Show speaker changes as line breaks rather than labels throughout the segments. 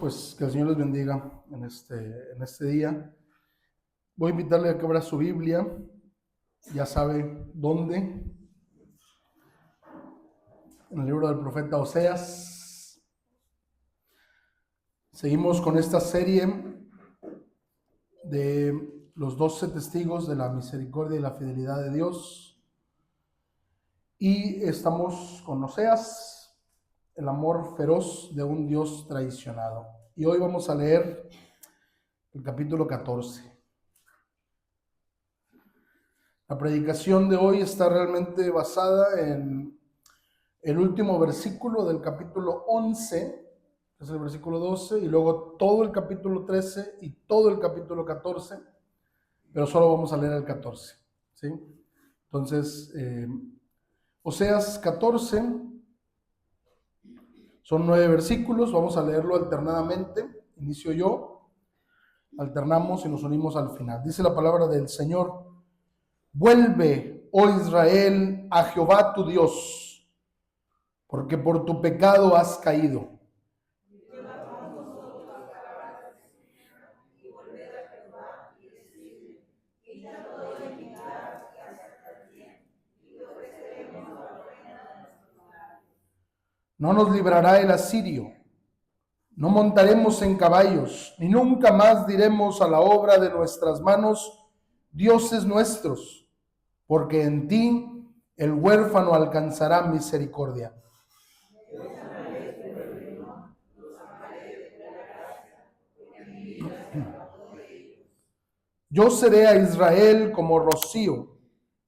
Pues que el Señor les bendiga en este día. Voy a invitarle a que abra su Biblia, ya sabe dónde, en el libro del profeta Oseas. Seguimos con esta serie de los 12 testigos de la misericordia y la fidelidad de Dios. Y estamos con Oseas, el amor feroz de un Dios traicionado. Y hoy vamos a leer el capítulo 14. La predicación de hoy está realmente basada en el último versículo del capítulo 11, que es el versículo 12, y luego todo el capítulo 13 y todo el capítulo 14, pero solo vamos a leer el 14, ¿sí? Entonces, Oseas 14, son 9 versículos, vamos a leerlo alternadamente. Inicio yo, alternamos y nos unimos al final. Dice la palabra del Señor: Vuelve, oh Israel, a Jehová tu Dios, porque por tu pecado has caído. No nos librará el asirio, no montaremos en caballos, ni nunca más diremos a la obra de nuestras manos, dioses nuestros, porque en ti el huérfano alcanzará misericordia. Yo seré a Israel como rocío,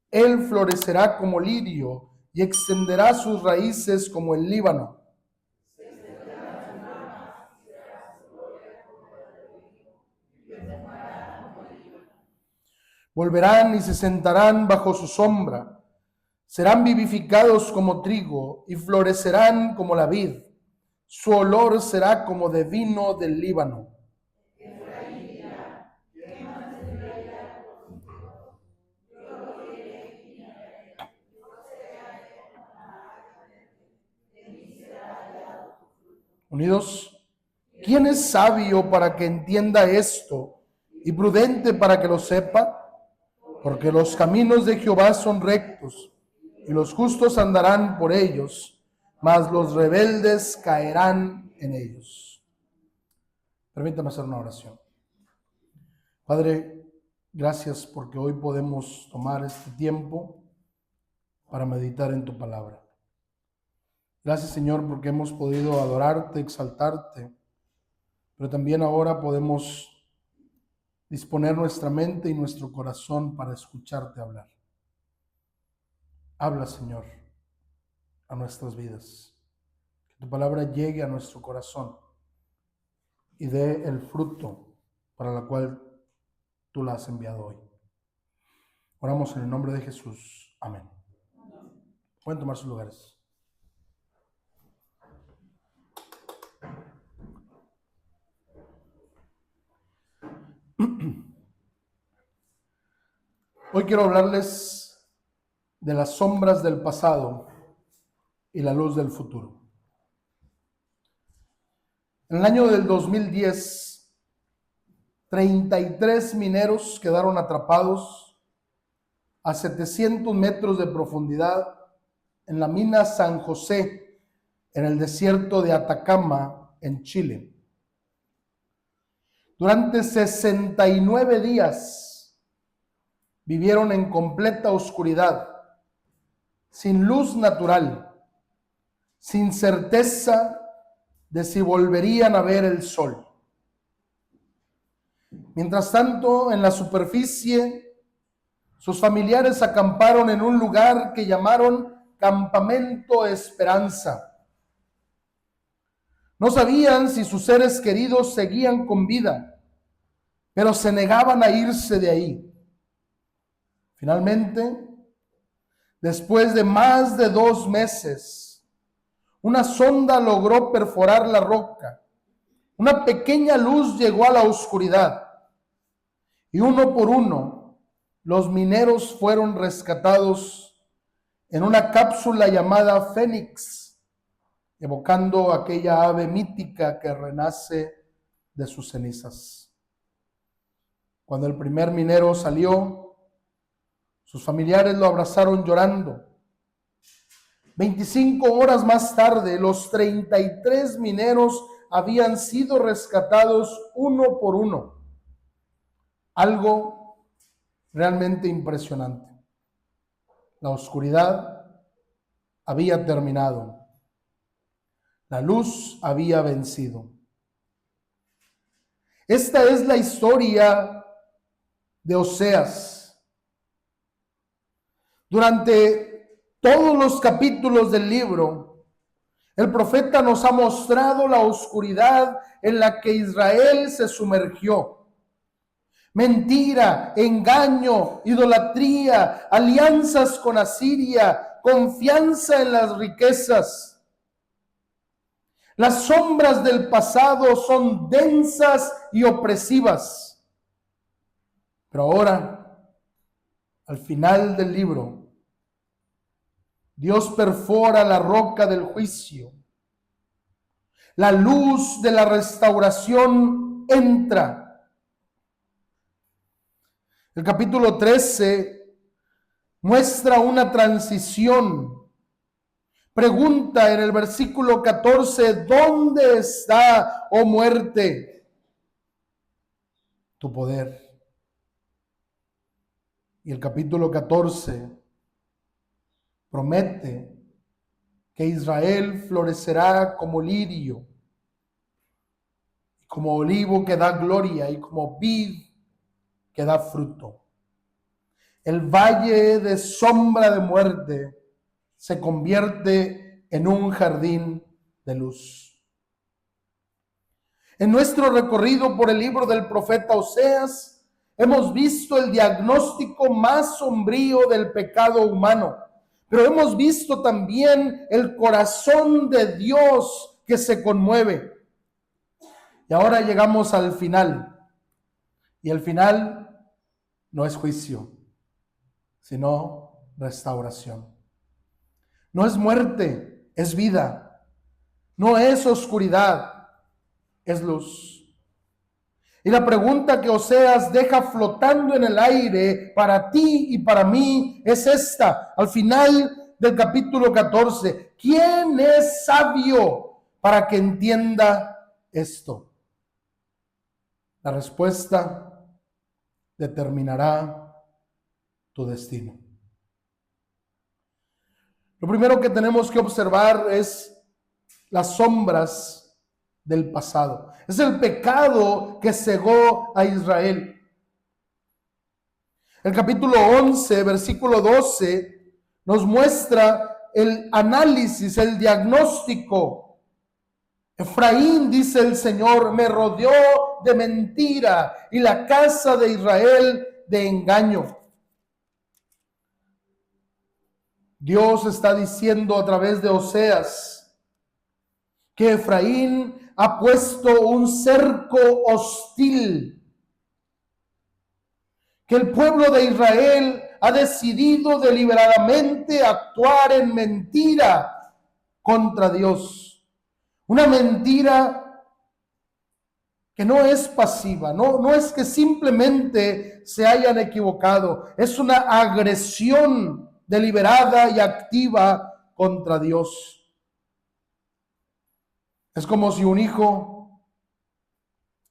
él florecerá como lirio y extenderá sus raíces como el Líbano. Volverán y se sentarán bajo su sombra, serán vivificados como trigo y florecerán como la vid. Su olor será como de vino del Líbano. Unidos, ¿quién es sabio para que entienda esto y prudente para que lo sepa? Porque los caminos de Jehová son rectos y los justos andarán por ellos, mas los rebeldes caerán en ellos. Permítame hacer una oración. Padre, gracias porque hoy podemos tomar este tiempo para meditar en tu palabra. Gracias, Señor, porque hemos podido adorarte, exaltarte, pero también ahora podemos disponer nuestra mente y nuestro corazón para escucharte hablar. Habla, Señor, a nuestras vidas. Que tu palabra llegue a nuestro corazón y dé el fruto para la cual tú la has enviado hoy. Oramos en el nombre de Jesús. Amén. Pueden tomar sus lugares. Hoy quiero hablarles de las sombras del pasado y la luz del futuro. En el año del 2010, 33 mineros quedaron atrapados a 700 metros de profundidad en la mina San José, en el desierto de Atacama, en Chile. Durante 69 días vivieron en completa oscuridad, sin luz natural, sin certeza de si volverían a ver el sol. Mientras tanto, en la superficie, sus familiares acamparon en un lugar que llamaron Campamento Esperanza. No sabían si sus seres queridos seguían con vida, pero se negaban a irse de ahí. Finalmente, después de más de 2 meses, una sonda logró perforar la roca. Una pequeña luz llegó a la oscuridad y uno por uno los mineros fueron rescatados en una cápsula llamada Fénix, evocando aquella ave mítica que renace de sus cenizas. Cuando el primer minero salió, sus familiares lo abrazaron llorando. 25 horas más tarde, los 33 mineros habían sido rescatados uno por uno. Algo realmente impresionante. La oscuridad había terminado. La luz había vencido. Esta es la historia de Oseas. Durante todos los capítulos del libro, el profeta nos ha mostrado la oscuridad en la que Israel se sumergió. Mentira, engaño, idolatría, alianzas con Asiria, confianza en las riquezas. Las sombras del pasado son densas y opresivas. Pero ahora, al final del libro, Dios perfora la roca del juicio. La luz de la restauración entra. El capítulo 13 muestra una transición. Pregunta en el versículo 14, ¿dónde está, oh muerte, tu poder? Y el capítulo 14 promete que Israel florecerá como lirio, como olivo que da gloria y como vid que da fruto. El valle de sombra de muerte se convierte en un jardín de luz. En nuestro recorrido por el libro del profeta Oseas, hemos visto el diagnóstico más sombrío del pecado humano, pero hemos visto también el corazón de Dios que se conmueve. Y ahora llegamos al final. Y el final no es juicio, sino restauración. No es muerte, es vida. No es oscuridad, es luz. Y la pregunta que Oseas deja flotando en el aire para ti y para mí es esta, al final del capítulo 14. ¿Quién es sabio para que entienda esto? La respuesta determinará tu destino. Lo primero que tenemos que observar es las sombras del pasado. Es el pecado que cegó a Israel. El capítulo 11, versículo 12, nos muestra el análisis, el diagnóstico. Efraín, dice el Señor, me rodeó de mentira y la casa de Israel de engaño. Dios está diciendo a través de Oseas que Efraín ha puesto un cerco hostil, que el pueblo de Israel ha decidido deliberadamente actuar en mentira contra Dios. Una mentira que no es pasiva, no es que simplemente se hayan equivocado, es una agresión deliberada y activa contra Dios. Es como si un hijo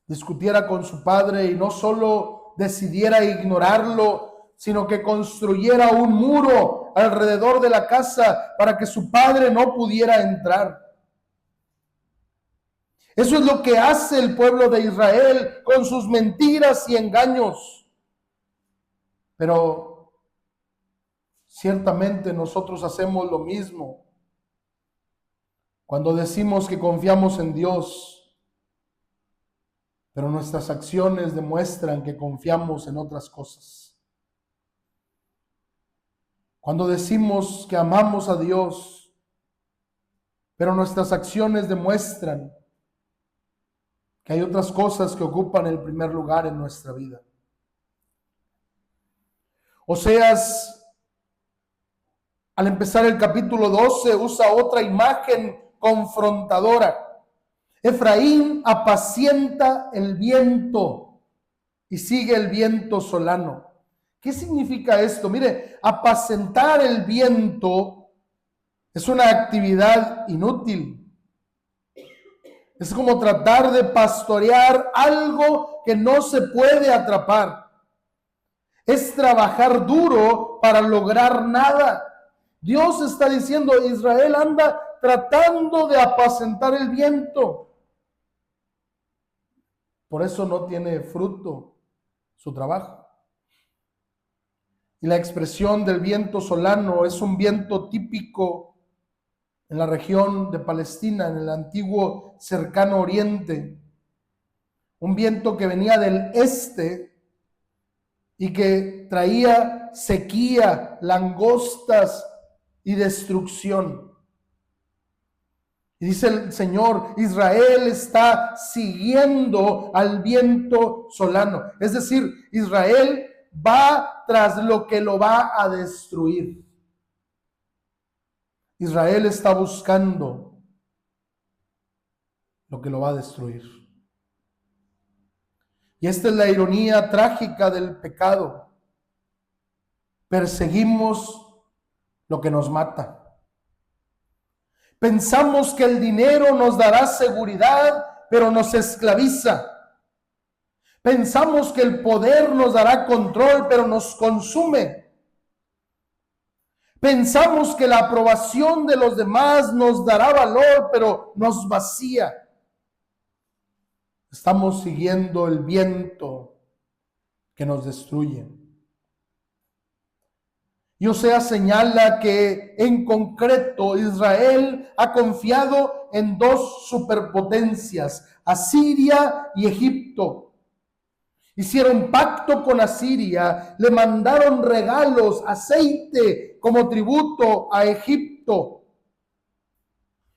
discutiera con su padre y no solo decidiera ignorarlo, sino que construyera un muro alrededor de la casa para que su padre no pudiera entrar. Eso es lo que hace el pueblo de Israel con sus mentiras y engaños. Pero ciertamente nosotros hacemos lo mismo cuando decimos que confiamos en Dios, pero nuestras acciones demuestran que confiamos en otras cosas. Cuando decimos que amamos a Dios, pero nuestras acciones demuestran que hay otras cosas que ocupan el primer lugar en nuestra vida. Oseas, al empezar el capítulo 12, usa otra imagen confrontadora. Efraín apacienta el viento y sigue el viento solano. ¿Qué significa esto? Mire, apacentar el viento es una actividad inútil. Es como tratar de pastorear algo que no se puede atrapar. Es trabajar duro para lograr nada. Dios está diciendo, Israel anda tratando de apacentar el viento. Por eso no tiene fruto su trabajo. Y la expresión del viento solano es un viento típico en la región de Palestina, en el antiguo cercano oriente. Un viento que venía del este y que traía sequía, langostas y destrucción. Y dice el Señor, Israel está siguiendo al viento solano. Es decir, Israel va tras lo que lo va a destruir. Israel está buscando lo que lo va a destruir. Y esta es la ironía trágica del pecado. Perseguimos lo que nos mata. Pensamos que el dinero nos dará seguridad, pero nos esclaviza. Pensamos que el poder nos dará control, pero nos consume. Pensamos que la aprobación de los demás nos dará valor, pero nos vacía. Estamos siguiendo el viento que nos destruye. Y Oseas señala que en concreto Israel ha confiado en dos superpotencias, Asiria y Egipto. Hicieron pacto con Asiria, le mandaron regalos, aceite como tributo a Egipto.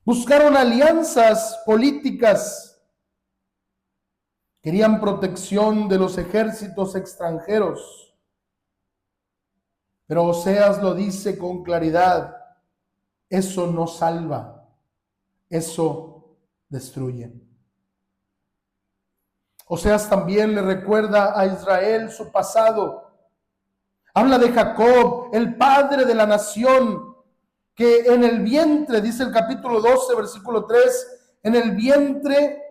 Buscaron alianzas políticas. Querían protección de los ejércitos extranjeros. Pero Oseas lo dice con claridad, eso no salva, eso destruye. Oseas también le recuerda a Israel su pasado. Habla de Jacob, el padre de la nación, que en el vientre, dice el capítulo 12, versículo 3, en el vientre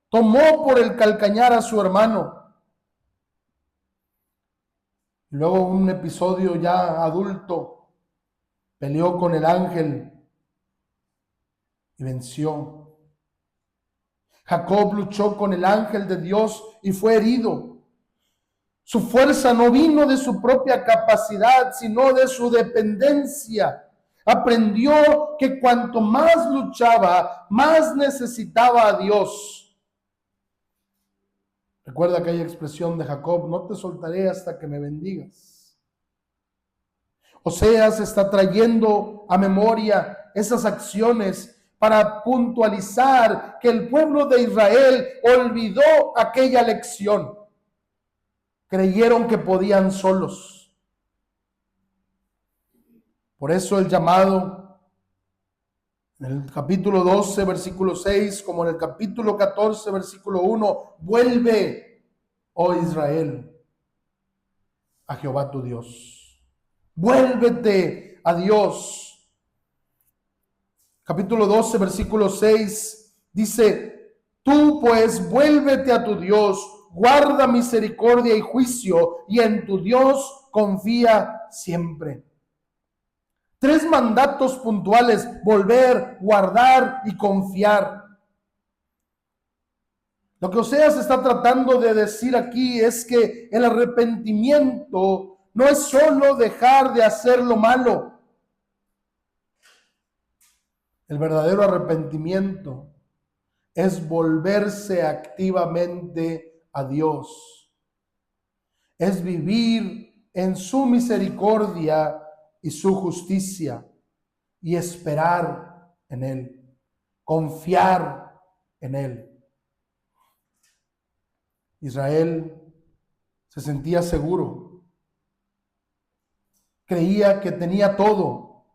tomó por el calcañar a su hermano. Y luego un episodio ya adulto, peleó con el ángel y venció. Jacob luchó con el ángel de Dios y fue herido. Su fuerza no vino de su propia capacidad, sino de su dependencia. Aprendió que cuanto más luchaba, más necesitaba a Dios. Recuerda aquella expresión de Jacob, no te soltaré hasta que me bendigas. Oseas está trayendo a memoria esas acciones para puntualizar que el pueblo de Israel olvidó aquella lección. Creyeron que podían solos. Por eso el llamado en el capítulo 12, versículo 6, como en el capítulo 14, versículo 1, vuelve, oh Israel, a Jehová tu Dios. Vuélvete a Dios. Capítulo 12, versículo 6, dice, tú pues vuélvete a tu Dios, guarda misericordia y juicio, y en tu Dios confía siempre. 3 mandatos puntuales: volver, guardar y confiar. Lo que Oseas está tratando de decir aquí es que el arrepentimiento no es solo dejar de hacer lo malo. El verdadero arrepentimiento es volverse activamente a Dios. Es vivir en su misericordia y su justicia y esperar en Él, confiar en Él. Israel se sentía seguro, creía que tenía todo.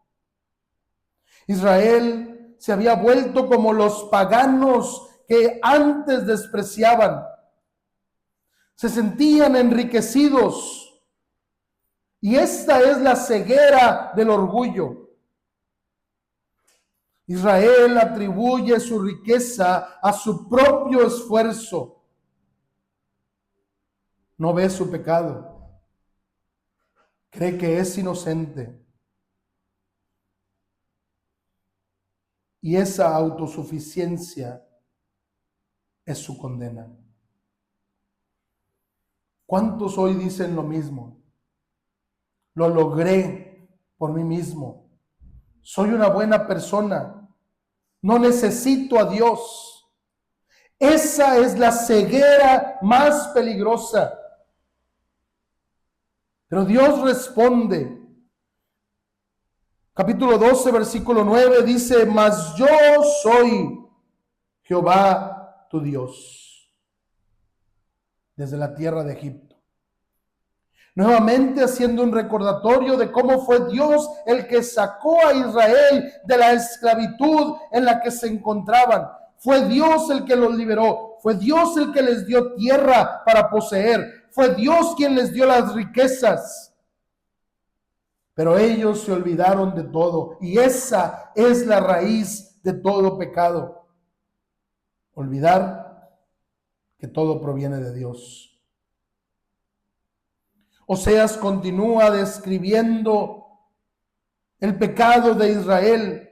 Israel se había vuelto como los paganos que antes despreciaban. Se sentían enriquecidos. Y esta es la ceguera del orgullo. Israel atribuye su riqueza a su propio esfuerzo. No ve su pecado. Cree que es inocente. Y esa autosuficiencia es su condena. ¿Cuántos hoy dicen lo mismo? Lo logré por mí mismo. Soy una buena persona. No necesito a Dios. Esa es la ceguera más peligrosa. Pero Dios responde. Capítulo 12, versículo 9 dice: mas yo soy Jehová tu Dios, desde la tierra de Egipto. Nuevamente haciendo un recordatorio de cómo fue Dios el que sacó a Israel de la esclavitud en la que se encontraban. Fue Dios el que los liberó. Fue Dios el que les dio tierra para poseer. Fue Dios quien les dio las riquezas. Pero ellos se olvidaron de todo. Y esa es la raíz de todo pecado. Olvidar que todo proviene de Dios. Oseas continúa describiendo el pecado de Israel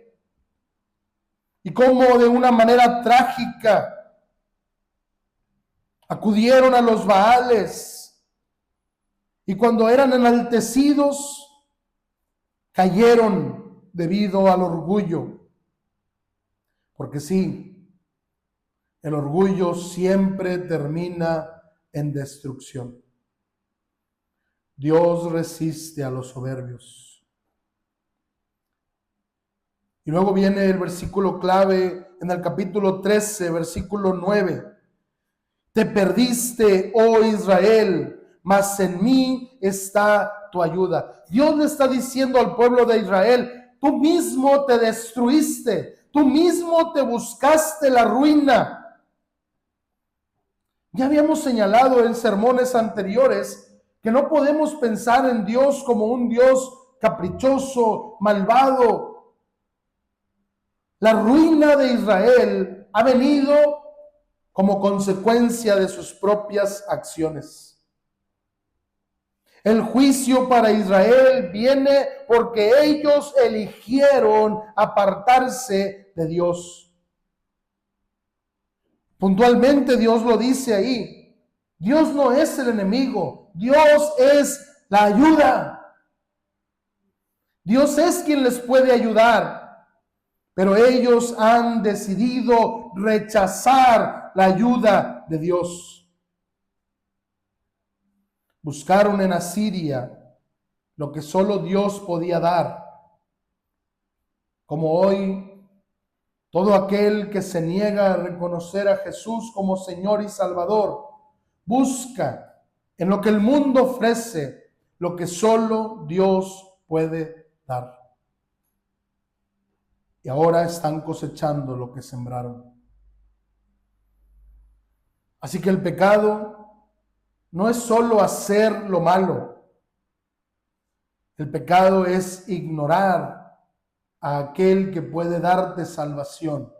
y cómo de una manera trágica acudieron a los Baales y cuando eran enaltecidos cayeron debido al orgullo. Porque sí, el orgullo siempre termina en destrucción. Dios resiste a los soberbios. Y luego viene el versículo clave en el capítulo 13, versículo 9. Te perdiste, oh Israel, mas en mí está tu ayuda. Dios le está diciendo al pueblo de Israel: tú mismo te destruiste, tú mismo te buscaste la ruina. Ya habíamos señalado en sermones anteriores que no podemos pensar en Dios como un Dios caprichoso, malvado. La ruina de Israel ha venido como consecuencia de sus propias acciones. El juicio para Israel viene porque ellos eligieron apartarse de Dios. Puntualmente Dios lo dice ahí. Dios no es el enemigo, Dios es la ayuda. Dios es quien les puede ayudar, pero ellos han decidido rechazar la ayuda de Dios. Buscaron en Asiria lo que solo Dios podía dar. Como hoy, todo aquel que se niega a reconocer a Jesús como Señor y Salvador, busca en lo que el mundo ofrece lo que solo Dios puede dar. Y ahora están cosechando lo que sembraron. Así que el pecado no es solo hacer lo malo. El pecado es ignorar a aquel que puede darte salvación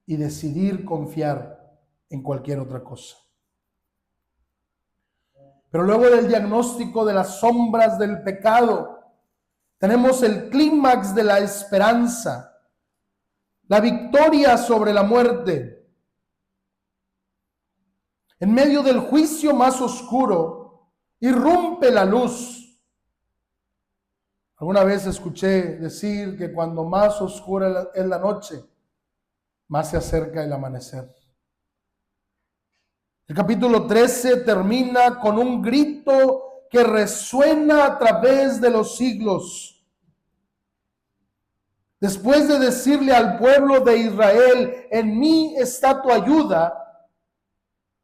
y decidir confiar en cualquier otra cosa. Pero luego del diagnóstico de las sombras del pecado, tenemos el clímax de la esperanza, la victoria sobre la muerte. En medio del juicio más oscuro, irrumpe la luz. Alguna vez escuché decir que cuando más oscura es la noche, más se acerca el amanecer. El capítulo 13 termina con un grito que resuena a través de los siglos. Después de decirle al pueblo de Israel: en mí está tu ayuda,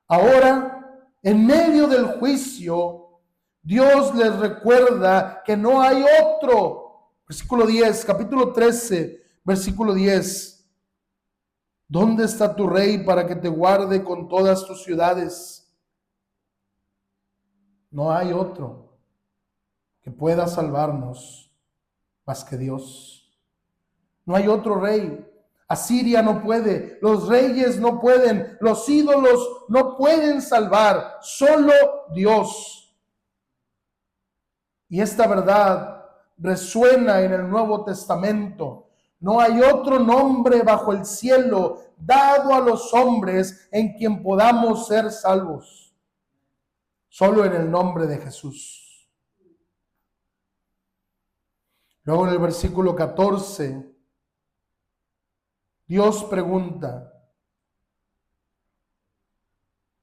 ahora, en medio del juicio, Dios les recuerda que no hay otro. Versículo 10, capítulo 13, versículo 10. ¿Dónde está tu rey para que te guarde con todas tus ciudades? No hay otro que pueda salvarnos más que Dios. No hay otro rey. Asiria no puede, los reyes no pueden, los ídolos no pueden salvar, solo Dios. Y esta verdad resuena en el Nuevo Testamento. No hay otro nombre bajo el cielo dado a los hombres en quien podamos ser salvos. Solo en el nombre de Jesús. Luego en el versículo 14, Dios pregunta: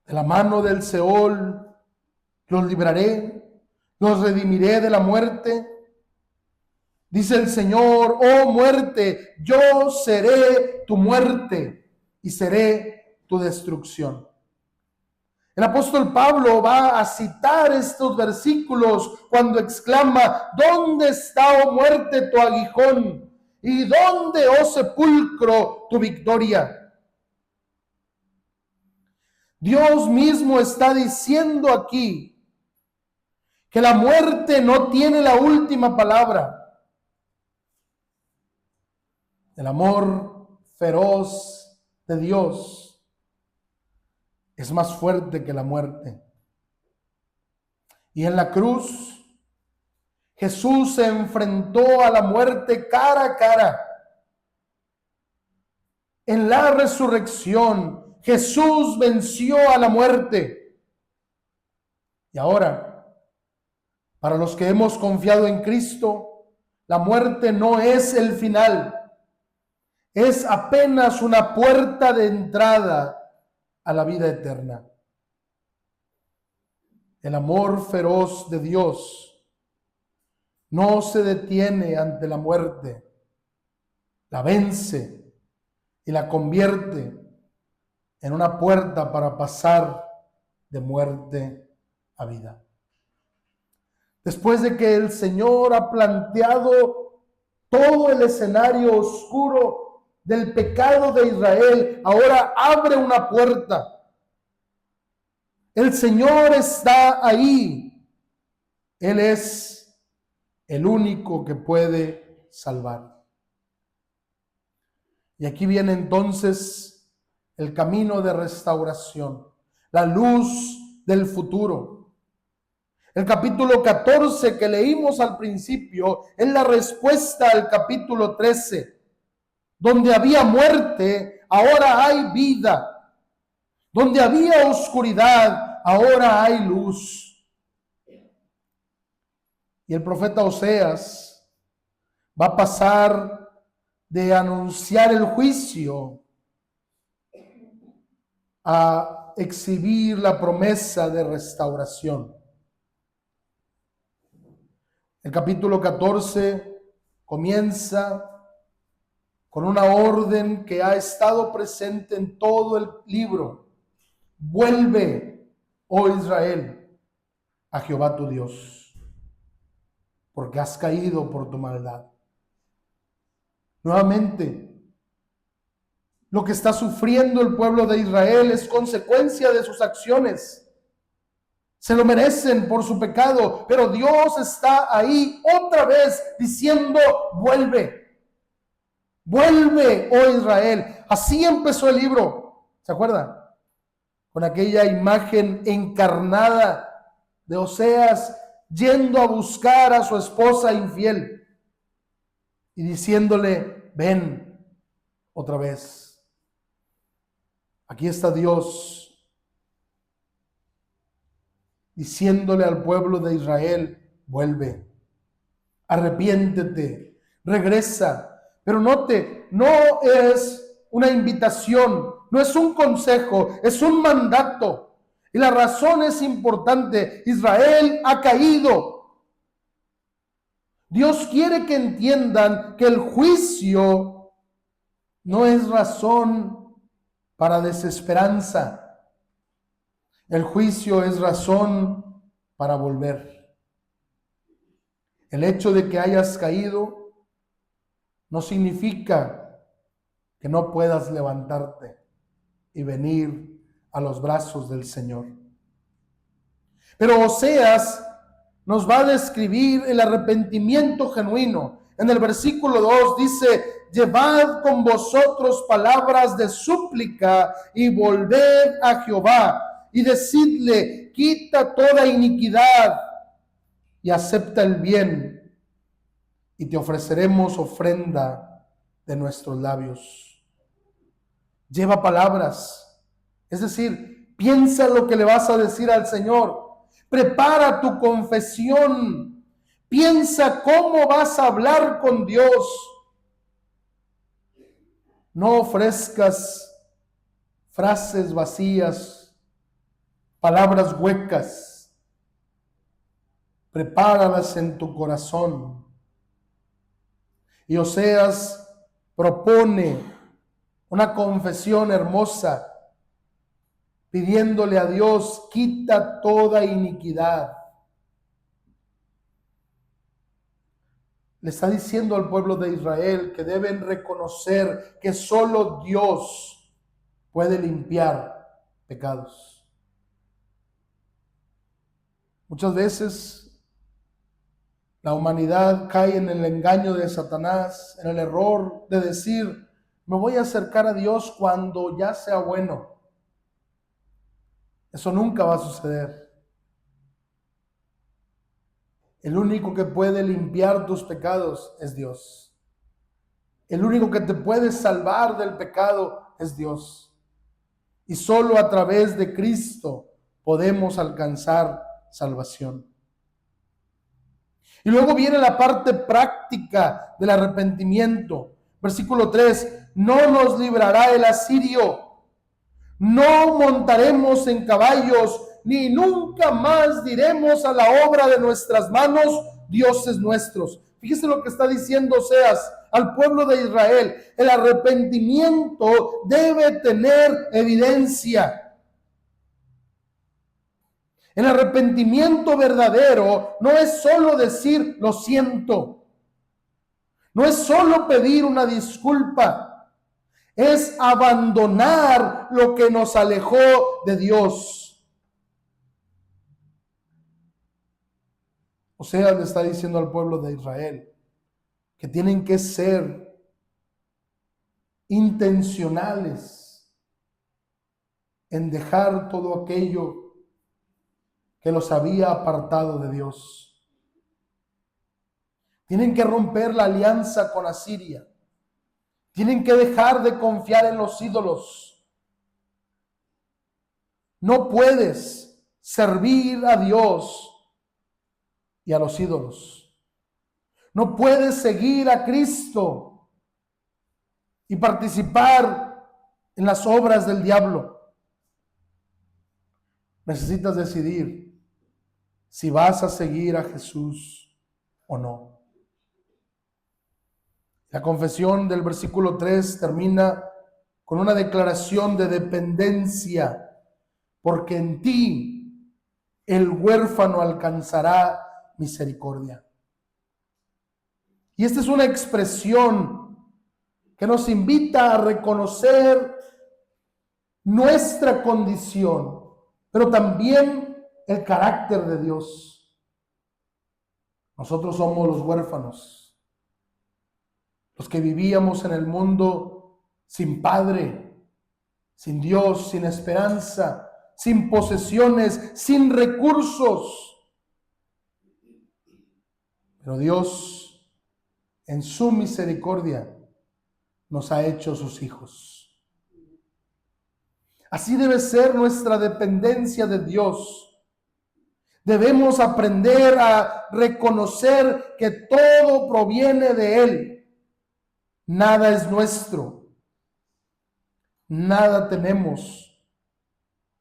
de la mano del Seol los libraré, los redimiré de la muerte. Dice el Señor: oh muerte, yo seré tu muerte y seré tu destrucción. El apóstol Pablo va a citar estos versículos cuando exclama: ¿dónde está, oh muerte, tu aguijón? ¿Y dónde, oh sepulcro, tu victoria? Dios mismo está diciendo aquí que la muerte no tiene la última palabra. El amor feroz de Dios es más fuerte que la muerte. Y en la cruz, Jesús se enfrentó a la muerte cara a cara. En la resurrección, Jesús venció a la muerte. Y ahora, para los que hemos confiado en Cristo, la muerte no es el final. Es apenas una puerta de entrada a la vida eterna. El amor feroz de Dios no se detiene ante la muerte, la vence y la convierte en una puerta para pasar de muerte a vida. Después de que el Señor ha planteado todo el escenario oscuro del pecado de Israel, ahora abre una puerta. El Señor está ahí. Él es el único que puede salvar. Y aquí viene entonces el camino de restauración, la luz del futuro. El capítulo 14 que leímos al principio es la respuesta al capítulo 13. Donde había muerte, ahora hay vida. Donde había oscuridad, ahora hay luz. Y el profeta Oseas va a pasar de anunciar el juicio a exhibir la promesa de restauración. El capítulo 14 comienza con una orden que ha estado presente en todo el libro. Vuelve, oh Israel, a Jehová tu Dios, porque has caído por tu maldad. Nuevamente, lo que está sufriendo el pueblo de Israel es consecuencia de sus acciones. Se lo merecen por su pecado, pero Dios está ahí otra vez diciendo: vuelve, vuelve, oh Israel. Así empezó el libro, ¿se acuerdan? Con aquella imagen encarnada de Oseas yendo a buscar a su esposa infiel y diciéndole: ven otra vez. Aquí está Dios diciéndole al pueblo de Israel: vuelve, arrepiéntete, regresa. Pero note, no es una invitación, no es un consejo, es un mandato. Y la razón es importante: Israel ha caído. Dios quiere que entiendan que el juicio no es razón para desesperanza. El juicio es razón para volver. El hecho de que hayas caído no significa que no puedas levantarte y venir a los brazos del Señor. Pero Oseas nos va a describir el arrepentimiento genuino. En el versículo 2 dice: llevad con vosotros palabras de súplica y volved a Jehová y decidle: quita toda iniquidad y acepta el bien, y te ofreceremos ofrenda de nuestros labios. Lleva palabras, es decir, piensa lo que le vas a decir al Señor. Prepara tu confesión. Piensa cómo vas a hablar con Dios. No ofrezcas frases vacías, palabras huecas. Prepáralas en tu corazón. Y Oseas propone una confesión hermosa, pidiéndole a Dios: quita toda iniquidad. Le está diciendo al pueblo de Israel que deben reconocer que solo Dios puede limpiar pecados. Muchas veces la humanidad cae en el engaño de Satanás, en el error de decir: me voy a acercar a Dios cuando ya sea bueno. Eso nunca va a suceder. El único que puede limpiar tus pecados es Dios. El único que te puede salvar del pecado es Dios. Y solo a través de Cristo podemos alcanzar salvación. Y luego viene la parte práctica del arrepentimiento. Versículo 3: no nos librará el asirio, no montaremos en caballos, ni nunca más diremos a la obra de nuestras manos: dioses nuestros. Fíjese lo que está diciendo Oseas al pueblo de Israel. El arrepentimiento debe tener evidencia. El arrepentimiento verdadero no es solo decir lo siento, no es solo pedir una disculpa, es abandonar lo que nos alejó de Dios. Oseas le está diciendo al pueblo de Israel que tienen que ser intencionales en dejar todo aquello que los había apartado de Dios. Tienen que romper la alianza con Asiria. Tienen que dejar de confiar en los ídolos. No puedes servir a Dios y a los ídolos. No puedes seguir a Cristo y participar en las obras del diablo. Necesitas decidir si vas a seguir a Jesús o no. La confesión del versículo 3 termina con una declaración de dependencia, porque en ti el huérfano alcanzará misericordia. Y esta es una expresión que nos invita a reconocer nuestra condición, pero también el carácter de Dios. Nosotros somos los huérfanos, los que vivíamos en el mundo sin padre, sin Dios, sin esperanza, sin posesiones, sin recursos. Pero Dios, en su misericordia, nos ha hecho sus hijos. Así debe ser nuestra dependencia de Dios. Debemos aprender a reconocer que todo proviene de Él. Nada es nuestro. Nada tenemos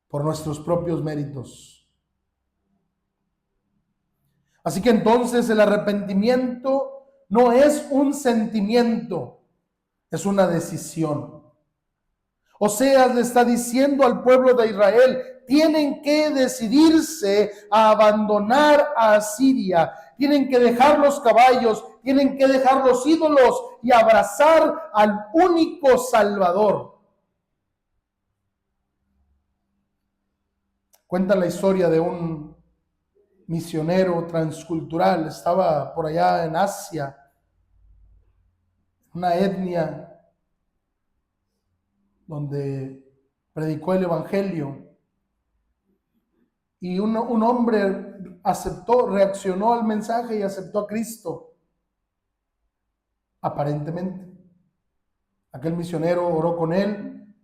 por nuestros propios méritos. Así que entonces el arrepentimiento no es un sentimiento, es una decisión. Oseas le está diciendo al pueblo de Israel: tienen que decidirse a abandonar a Asiria, tienen que dejar los caballos, tienen que dejar los ídolos y abrazar al único Salvador. Cuenta la historia de un misionero transcultural, estaba por allá en Asia, una etnia donde predicó el evangelio, y un hombre reaccionó al mensaje y aceptó a Cristo, aparentemente. Aquel misionero oró con él,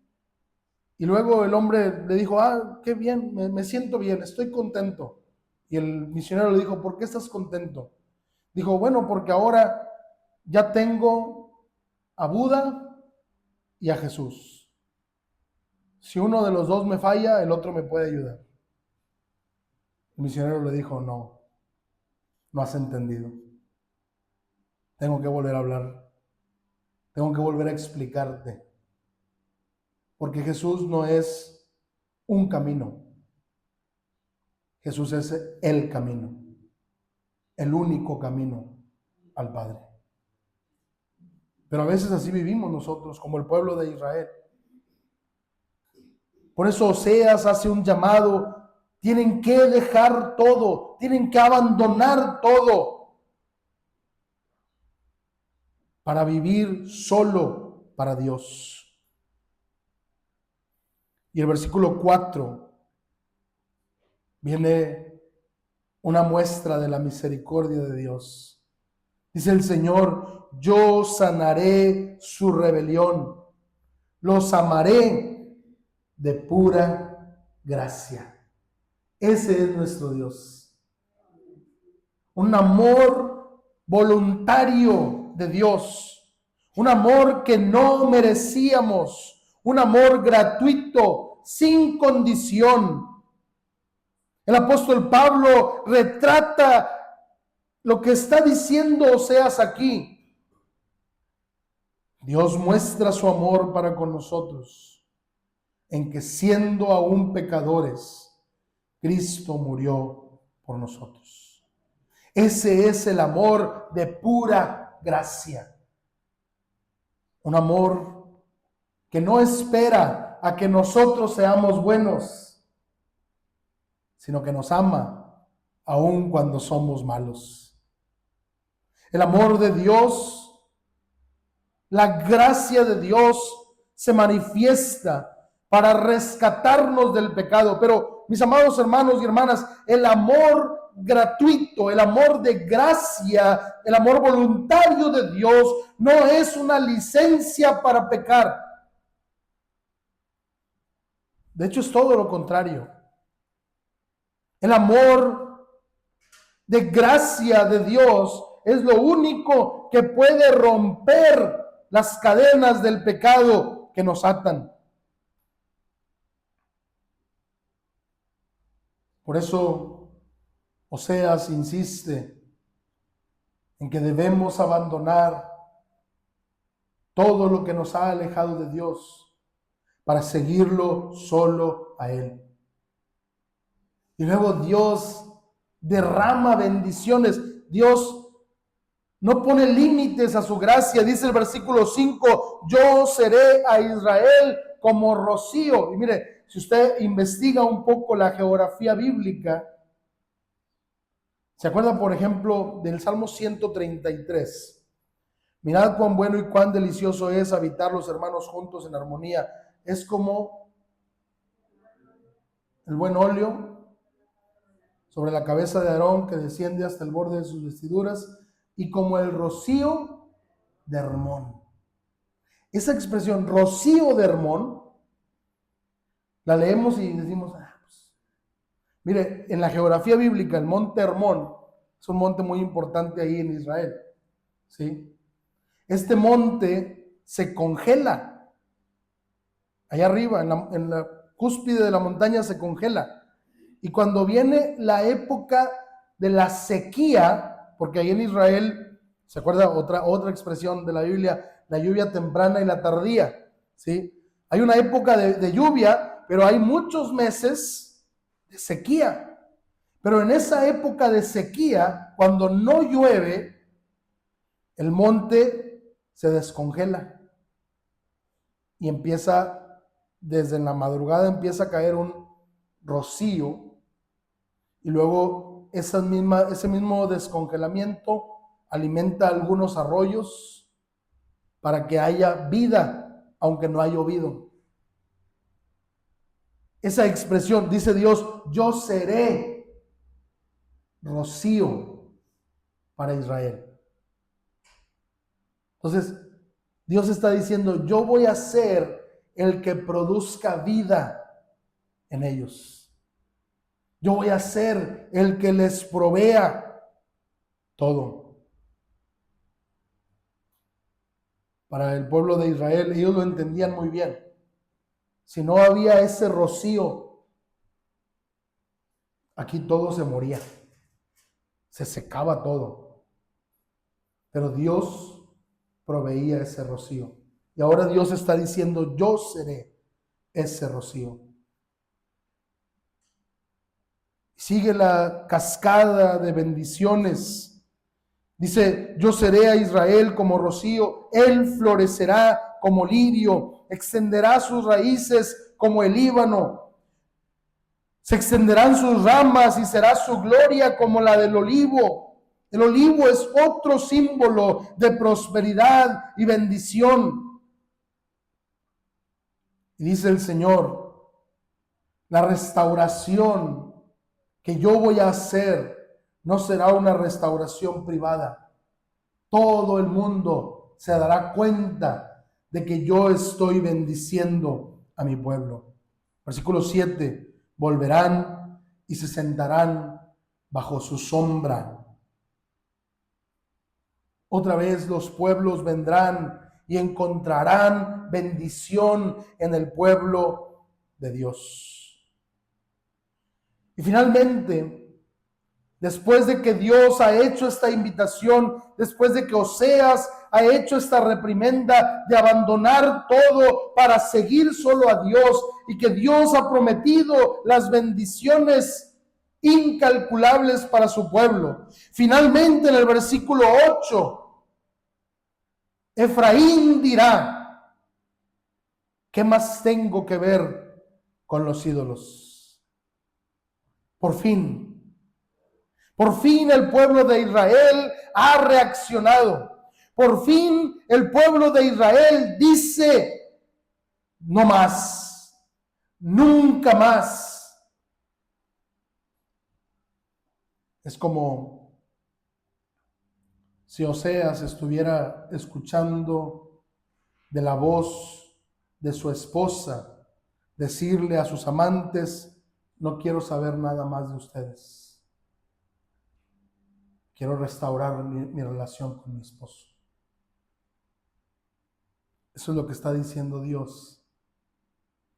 y luego el hombre le dijo, qué bien, me siento bien, estoy contento. Y el misionero le dijo, ¿por qué estás contento? Dijo, bueno, porque ahora ya tengo a Buda y a Jesús. Si uno de los dos me falla, el otro me puede ayudar. El misionero le dijo, no has entendido. Tengo que volver a hablar. Tengo que volver a explicarte. Porque Jesús no es un camino. Jesús es el camino. El único camino al Padre. Pero a veces así vivimos nosotros, como el pueblo de Israel. Por eso Oseas hace un llamado. Tienen que dejar todo, tienen que abandonar todo para vivir solo para Dios. Y el versículo 4 viene una muestra de la misericordia de Dios. Dice el Señor, yo sanaré su rebelión, los amaré de pura gracia. Ese es nuestro Dios. Un amor voluntario de Dios. Un amor que no merecíamos. Un amor gratuito, sin condición. El apóstol Pablo retrata lo que está diciendo Oseas aquí. Dios muestra su amor para con nosotros, en que siendo aún pecadores, Cristo murió por nosotros. Ese es el amor de pura gracia. Un amor que no espera a que nosotros seamos buenos, sino que nos ama aun cuando somos malos. El amor de Dios, la gracia de Dios se manifiesta para rescatarnos del pecado. Pero, mis amados hermanos y hermanas, el amor gratuito, el amor de gracia, el amor voluntario de Dios no es una licencia para pecar. De hecho, es todo lo contrario. El amor de gracia de Dios es lo único que puede romper las cadenas del pecado que nos atan. Por eso Oseas insiste en que debemos abandonar todo lo que nos ha alejado de Dios para seguirlo solo a Él. Y luego Dios derrama bendiciones. Dios no pone límites a su gracia. Dice el versículo 5, yo seré a Israel como rocío. Y mire, si usted investiga un poco la geografía bíblica, ¿se acuerda, por ejemplo, del Salmo 133? Mirad cuán bueno y cuán delicioso es habitar los hermanos juntos en armonía. Es como el buen óleo sobre la cabeza de Aarón que desciende hasta el borde de sus vestiduras, y como el rocío de Hermón. Esa expresión, rocío de Hermón, la leemos y decimos, pues. Mire, en la geografía bíblica, el monte Hermón es un monte muy importante ahí en Israel, ¿sí? Este monte se congela. Allá arriba, en la cúspide de la montaña se congela. Y cuando viene la época de la sequía, porque ahí en Israel, ¿se acuerda otra expresión de la Biblia? La lluvia temprana y la tardía, ¿sí? Hay una época de lluvia, pero hay muchos meses de sequía. Pero en esa época de sequía, cuando no llueve, el monte se descongela y desde la madrugada empieza a caer un rocío, y luego ese mismo descongelamiento alimenta algunos arroyos para que haya vida, aunque no ha llovido. Esa expresión, dice Dios, yo seré rocío para Israel. Entonces, Dios está diciendo, yo voy a ser el que produzca vida en ellos. Yo voy a ser el que les provea todo. Para el pueblo de Israel, ellos lo entendían muy bien. Si no había ese rocío, aquí todo se moría. Se secaba todo. Pero Dios proveía ese rocío. Y ahora Dios está diciendo, yo seré ese rocío. Sigue la cascada de bendiciones. Dice, yo seré a Israel como rocío, él florecerá como lirio, extenderá sus raíces como el Líbano, se extenderán sus ramas y será su gloria como la del olivo. El olivo es otro símbolo de prosperidad y bendición. Y dice el Señor, la restauración que yo voy a hacer no será una restauración privada. Todo el mundo se dará cuenta de que yo estoy bendiciendo a mi pueblo. Versículo 7, volverán y se sentarán bajo su sombra. Otra vez los pueblos vendrán y encontrarán bendición en el pueblo de Dios. Y finalmente, después de que Dios ha hecho esta invitación, después de que Oseas ha hecho esta reprimenda de abandonar todo para seguir solo a Dios, y que Dios ha prometido las bendiciones incalculables para su pueblo, finalmente en el versículo 8, Efraín dirá, ¿qué más tengo que ver con los ídolos? Por fin el pueblo de Israel ha reaccionado. Por fin el pueblo de Israel dice, no más, nunca más. Es como si Oseas estuviera escuchando de la voz de su esposa decirle a sus amantes, no quiero saber nada más de ustedes. Quiero restaurar mi relación con mi esposo. Eso es lo que está diciendo Dios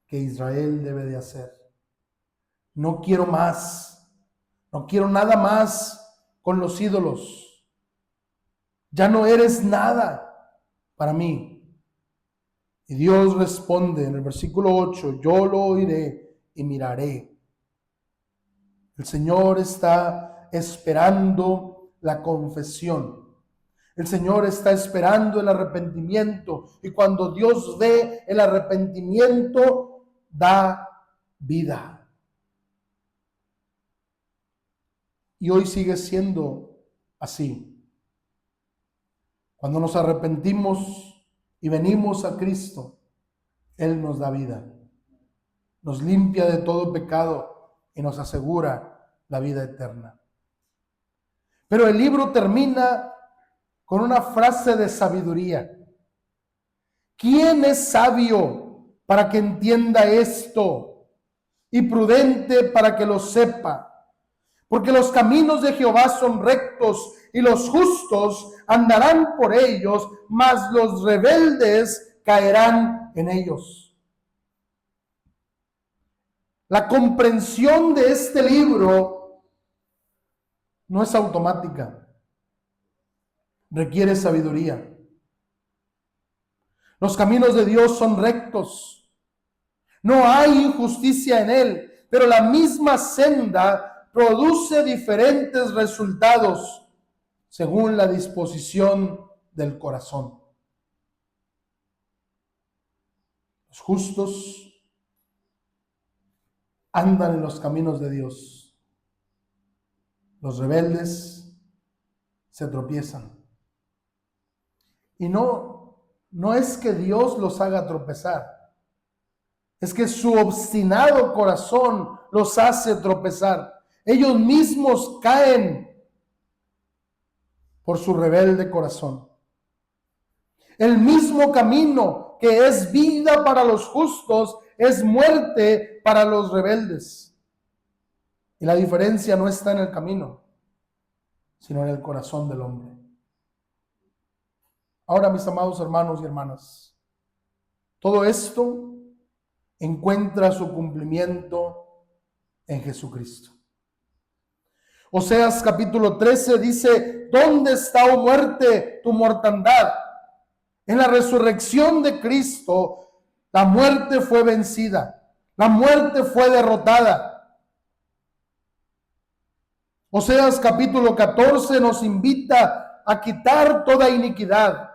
que Israel debe de hacer. No quiero más. No quiero nada más con los ídolos. Ya no eres nada para mí. Y Dios responde en el versículo 8, yo lo oiré y miraré. El Señor está esperando la confesión. El Señor está esperando el arrepentimiento, y cuando Dios ve el arrepentimiento, da vida. Y hoy sigue siendo así. Cuando nos arrepentimos y venimos a Cristo, Él nos da vida. Nos limpia de todo pecado y nos asegura la vida eterna. Pero el libro termina con una frase de sabiduría. ¿Quién es sabio para que entienda esto y prudente para que lo sepa? Porque los caminos de Jehová son rectos y los justos andarán por ellos, mas los rebeldes caerán en ellos. La comprensión de este libro no es automática, requiere sabiduría. Los caminos de Dios son rectos, no hay injusticia en él, pero la misma senda produce diferentes resultados según la disposición del corazón. Los justos andan en los caminos de Dios. Los rebeldes se tropiezan. Y no es que Dios los haga tropezar. Es que su obstinado corazón los hace tropezar. Ellos mismos caen por su rebelde corazón. El mismo camino que es vida para los justos es muerte para los rebeldes. Y la diferencia no está en el camino, sino en el corazón del hombre. Ahora, mis amados hermanos y hermanas, todo esto encuentra su cumplimiento en Jesucristo. Oseas capítulo 13 dice: ¿dónde está, oh muerte, tu mortandad? En la resurrección de Cristo, la muerte fue vencida, la muerte fue derrotada. Oseas capítulo 14 nos invita a quitar toda iniquidad.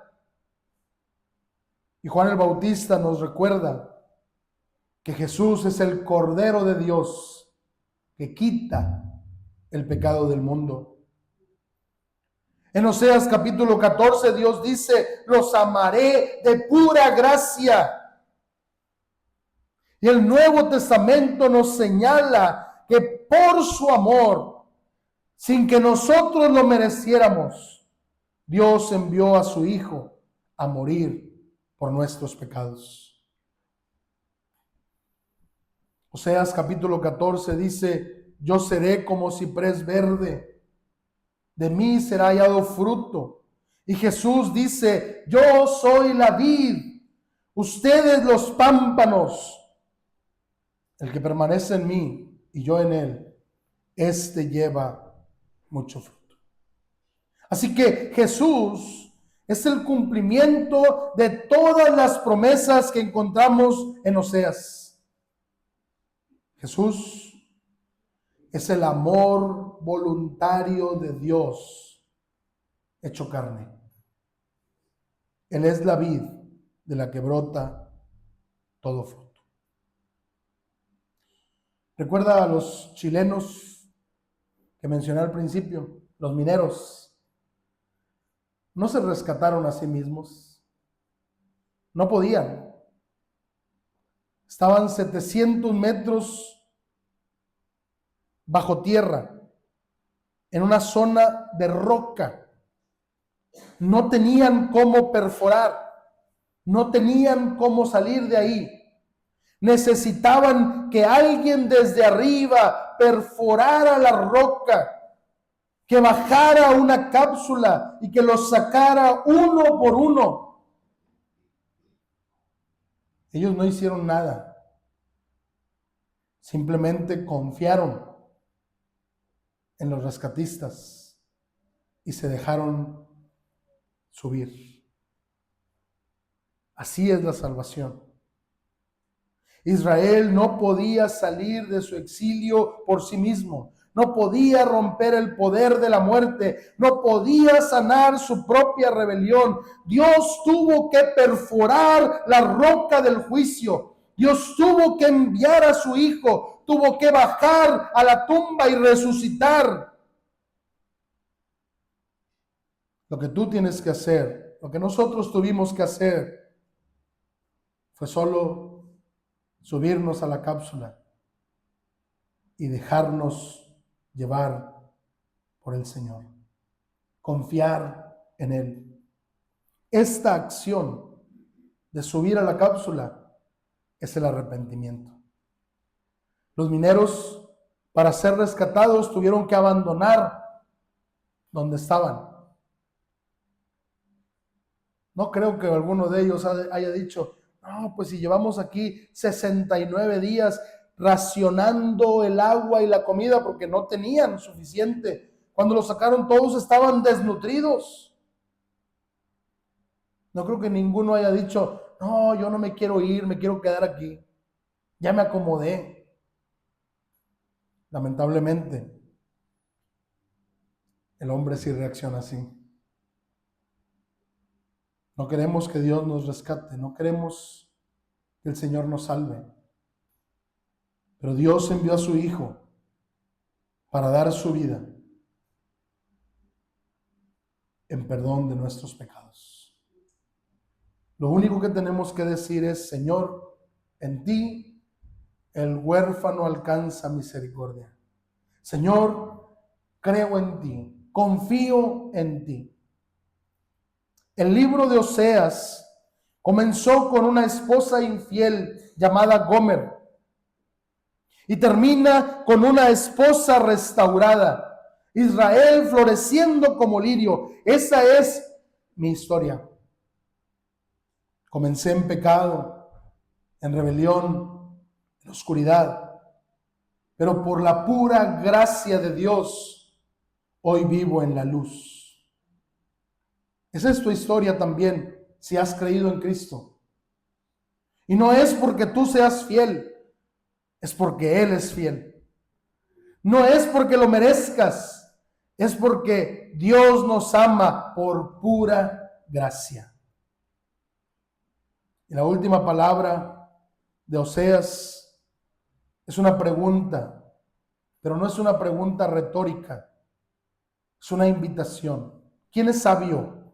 Y Juan el Bautista nos recuerda que Jesús es el Cordero de Dios que quita el pecado del mundo. En Oseas capítulo 14 Dios dice: los amaré de pura gracia. Y el Nuevo Testamento nos señala que por su amor, sin que nosotros lo mereciéramos, Dios envió a su Hijo a morir por nuestros pecados. Oseas capítulo 14 dice: yo seré como ciprés verde, de mí será hallado fruto. Y Jesús dice: yo soy la vid, ustedes los pámpanos. El que permanece en mí y yo en él, éste lleva mucho fruto. Así que Jesús es el cumplimiento de todas las promesas que encontramos en Oseas. Jesús es el amor voluntario de Dios hecho carne. Él es la vid de la que brota todo fruto. Recuerda a los chilenos que mencioné al principio, los mineros. No se rescataron a sí mismos. No podían. Estaban 700 metros bajo tierra, en una zona de roca. No tenían cómo perforar, no tenían cómo salir de ahí. Necesitaban que alguien desde arriba perforara la roca, que bajara una cápsula y que los sacara uno por uno. Ellos no hicieron nada, simplemente confiaron en los rescatistas y se dejaron subir. Así es la salvación. Israel no podía salir de su exilio por sí mismo, no podía romper el poder de la muerte, no podía sanar su propia rebelión. Dios tuvo que perforar la roca del juicio. Dios tuvo que enviar a su Hijo, tuvo que bajar a la tumba y resucitar. Lo que tú tienes que hacer, lo que nosotros tuvimos que hacer, fue solo subirnos a la cápsula y dejarnos llevar por el Señor. Confiar en Él. Esta acción de subir a la cápsula es el arrepentimiento. Los mineros, para ser rescatados, tuvieron que abandonar donde estaban. No creo que alguno de ellos haya dicho: no, pues si llevamos aquí 69 días racionando el agua y la comida porque no tenían suficiente. Cuando los sacaron todos estaban desnutridos. No creo que ninguno haya dicho: no, yo no me quiero ir, me quiero quedar aquí. Ya me acomodé. Lamentablemente, el hombre sí reacciona así. No queremos que Dios nos rescate, no queremos que el Señor nos salve. Pero Dios envió a su Hijo para dar su vida en perdón de nuestros pecados. Lo único que tenemos que decir es: Señor, en ti el huérfano alcanza misericordia. Señor, creo en ti, confío en ti. El libro de Oseas comenzó con una esposa infiel llamada Gomer y termina con una esposa restaurada. Israel floreciendo como lirio. Esa es mi historia. Comencé en pecado, en rebelión, en oscuridad, pero por la pura gracia de Dios, hoy vivo en la luz. Esa es tu historia también, si has creído en Cristo. Y no es porque tú seas fiel, es porque Él es fiel. No es porque lo merezcas, es porque Dios nos ama por pura gracia. Y la última palabra de Oseas es una pregunta, pero no es una pregunta retórica, es una invitación. ¿Quién es sabio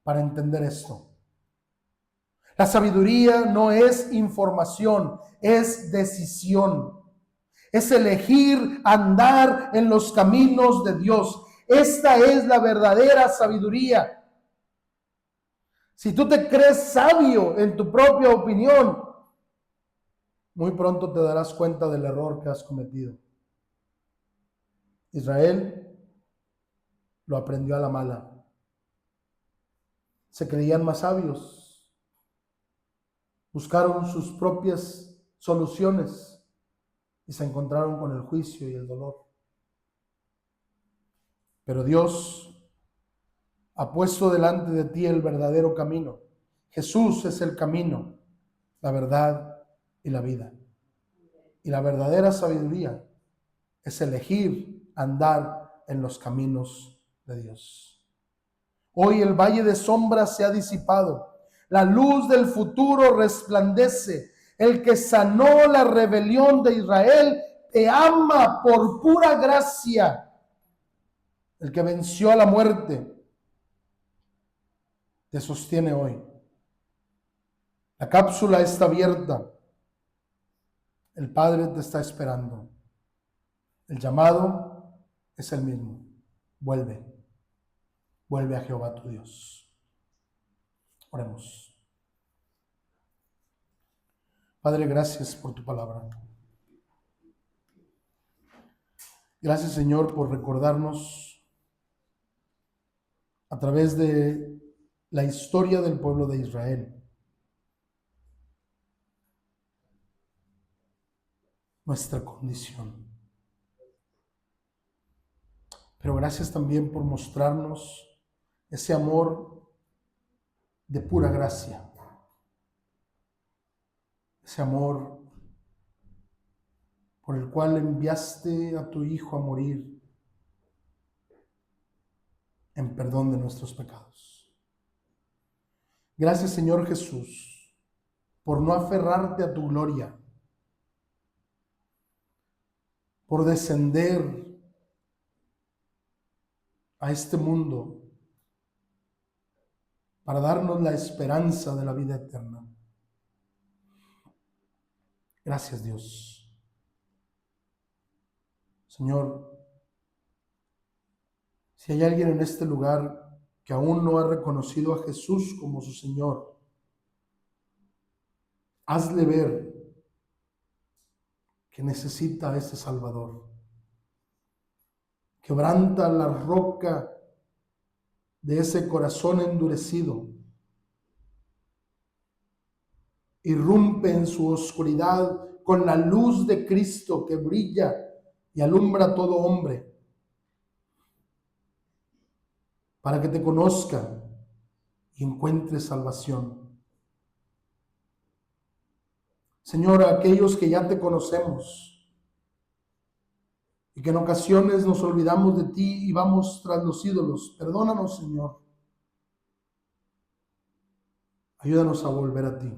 para entender esto? La sabiduría no es información, es decisión. Es elegir andar en los caminos de Dios. Esta es la verdadera sabiduría. Si tú te crees sabio en tu propia opinión, muy pronto te darás cuenta del error que has cometido. Israel lo aprendió a la mala. Se creían más sabios. Buscaron sus propias soluciones y se encontraron con el juicio y el dolor. Pero Dios ha puesto delante de ti el verdadero camino. Jesús es el camino, la verdad y la vida. Y la verdadera sabiduría es elegir andar en los caminos de Dios. Hoy el valle de sombras se ha disipado. La luz del futuro resplandece. El que sanó la rebelión de Israel te ama por pura gracia. El que venció a la muerte te sostiene hoy. La cápsula está abierta. El Padre te está esperando. El llamado es el mismo. Vuelve. Vuelve a Jehová tu Dios. Oremos. Padre, gracias por tu palabra. Gracias, Señor, por recordarnos a través de la historia del pueblo de Israel nuestra condición. Pero gracias también por mostrarnos ese amor de pura gracia. Ese amor por el cual enviaste a tu Hijo a morir en perdón de nuestros pecados. Gracias, Señor Jesús, por no aferrarte a tu gloria, por descender a este mundo para darnos la esperanza de la vida eterna. Gracias, Dios. Señor, si hay alguien en este lugar que aún no ha reconocido a Jesús como su Señor, hazle ver que necesita a ese Salvador. Quebranta la roca de ese corazón endurecido. Irrumpe en su oscuridad con la luz de Cristo que brilla y alumbra a todo hombre, para que te conozca y encuentre salvación. Señor, a aquellos que ya te conocemos, y que en ocasiones nos olvidamos de ti y vamos tras los ídolos. Perdónanos, Señor. Ayúdanos a volver a ti.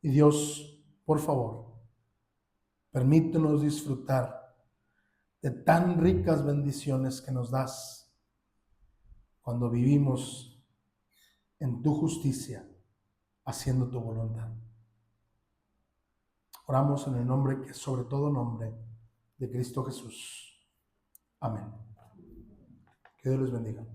Y Dios, por favor, permítenos disfrutar de tan ricas bendiciones que nos das cuando vivimos en tu justicia, haciendo tu voluntad. Oramos en el nombre que es sobre todo nombre de Cristo Jesús. Amén. Que Dios les bendiga.